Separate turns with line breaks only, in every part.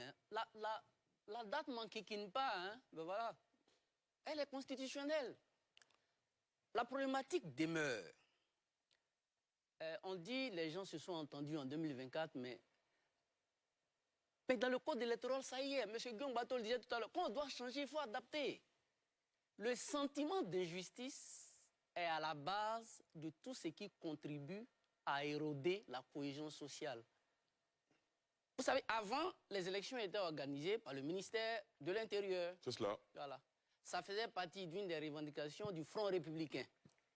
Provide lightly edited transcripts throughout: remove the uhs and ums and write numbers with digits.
hein, la date m'enquiquine pas, hein, ben voilà. Elle est constitutionnelle. La problématique demeure. On dit les gens se sont entendus en 2024, mais dans le code électoral, ça y est, M. Guillaume Bateau le disait tout à l'heure, quand on doit changer, il faut adapter. Le sentiment d'injustice est à la base de tout ce qui contribue à éroder la cohésion sociale. Vous savez, avant, les élections étaient organisées par le ministère de l'Intérieur.
C'est cela.
Voilà. Ça faisait partie d'une des revendications du Front républicain.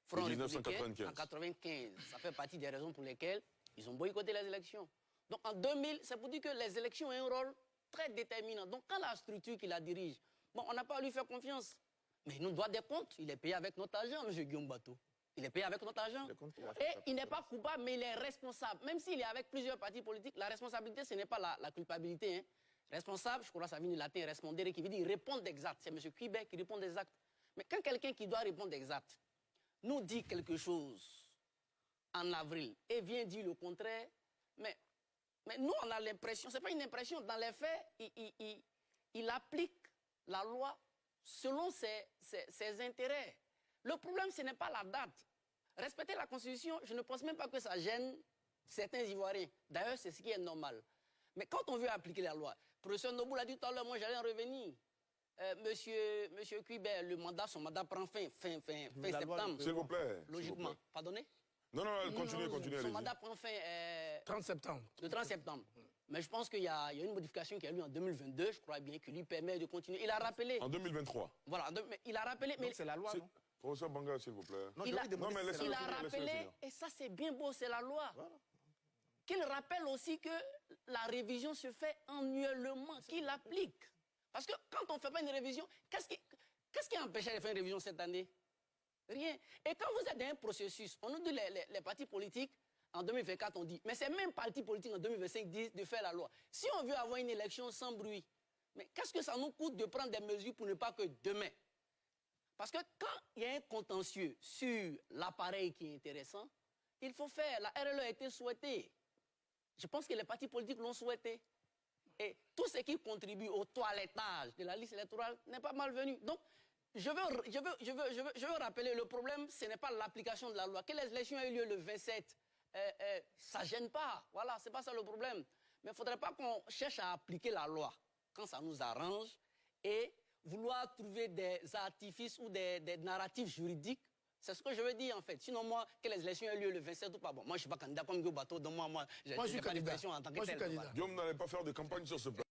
Front
de
républicain
1995.
en 1995. Ça fait partie des raisons pour lesquelles ils ont boycotté les élections. Donc en 2000, c'est pour dire que les élections ont un rôle très déterminant. Donc quand la structure qui la dirige, bon, on n'a pas à lui faire confiance. Mais il nous doit des comptes. Il est payé avec notre argent, M. Guillaume Bateau. Il est payé avec notre argent. Et il n'est pas coupable, mais il est responsable. Même s'il est avec plusieurs partis politiques, la responsabilité, ce n'est pas la culpabilité. Hein. Responsable, je crois que ça vient du latin respondere, qui veut dire répondre d'exact. C'est M. Quibet qui répond d'exact. Mais quand quelqu'un qui doit répondre d'exact nous dit quelque chose en avril et vient dire le contraire, mais nous, on a l'impression, ce n'est pas une impression, dans les faits, il applique la loi selon ses intérêts. Le problème, ce n'est pas la date. Respecter la Constitution, je ne pense même pas que ça gêne certains Ivoiriens. D'ailleurs, c'est ce qui est normal. Mais quand on veut appliquer la loi, le professeur Noboul l'a dit tout à l'heure, moi j'allais en revenir. Monsieur Quibet, son mandat prend fin septembre.
S'il vous plaît.
Logiquement. Pardonnez?
Non, continuez.
Son mandat prend fin
30 septembre.
Le 30 septembre. Mais je pense qu'il y a une modification qui a eu en 2022, je crois bien, qui lui permet de continuer. Il a rappelé...
En 2023.
Voilà, il a rappelé... Mais
c'est la loi, non?
Professeur Banga, s'il vous plaît.
Il a rappelé, et ça c'est bien beau, c'est la loi. Voilà. Qu'il rappelle aussi que la révision se fait annuellement, qu'il applique. Parce que quand on ne fait pas une révision, qu'est-ce qui a empêché de faire une révision cette année? Rien. Et quand vous êtes dans un processus, on nous dit les partis politiques, en 2024, on dit, mais ces mêmes partis politiques en 2025 disent de faire la loi. Si on veut avoir une élection sans bruit, mais qu'est-ce que ça nous coûte de prendre des mesures pour ne pas que demain? Parce que quand il y a un contentieux sur l'appareil qui est intéressant, il faut faire. La RLE a été souhaitée. Je pense que les partis politiques l'ont souhaité. Et tout ce qui contribue au toilettage de la liste électorale n'est pas malvenu. Donc, je veux rappeler, le problème, ce n'est pas l'application de la loi. Que les élections aient lieu le 27, ça ne gêne pas. Voilà, ce n'est pas ça le problème. Mais il ne faudrait pas qu'on cherche à appliquer la loi quand ça nous arrange et vouloir trouver des artifices ou des narratifs juridiques. C'est ce que je veux dire en fait. Sinon, moi, que les élections aient lieu le 27 ou pas, bon, moi je ne suis pas candidat comme Guillaume Bateau, donc moi je suis pas d'expression en tant que tel.
Guillaume n'allait pas faire de campagne sur ce plan.